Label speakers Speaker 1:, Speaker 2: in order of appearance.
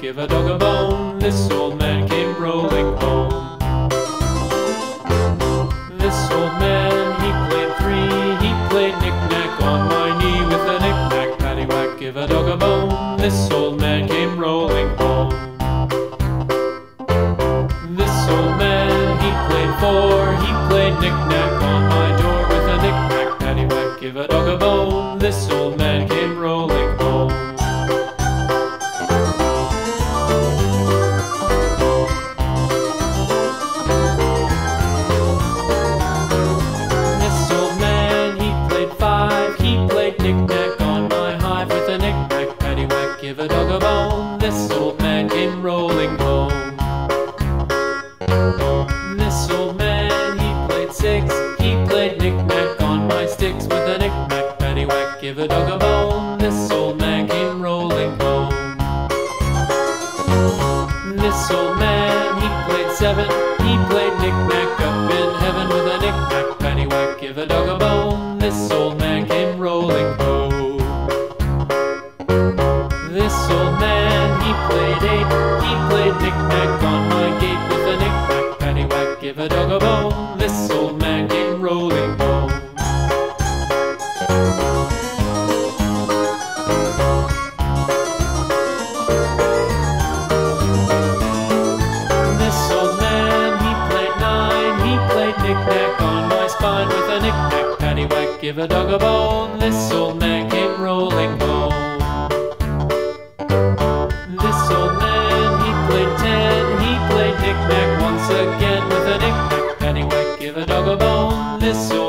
Speaker 1: give a dog a bone. This old man came rolling home. This old man, he played three. He played knick-knack on my knee with a knick-knack, paddywhack, give a dog a bone. This old man came rolling home. This old man, he played four. He played knick-knack on my door with a knick-knack, paddywhack, give a dog a bone. This old man came rolling home. This old man, he played five. He played knick-knack on my hive with a knick-knack, paddywhack, give a dog a bone. This old man came rolling home. This old man, he played six. He played knick-knack on my sticks with a knick-knack, paddywhack, give a dog a bone. This old man came rolling home. This old man, he played seven. He played knick-knack up in heaven with a knick-knack, paddywhack, give a dog a bone. This old man came rolling home. This old man, he played eight. He played knick-knack on my gate with a knick-knack, paddywhack, give a dog a bone. This old man came rolling home. This old man, he played nine. He played knick-knack on my spine with a knick-knack, paddywhack, give a dog a bone. This old man came rolling home. This old man, he played ten. He played knick-knack once again with a knick-knack, paddywhack, give a dog a bone. This old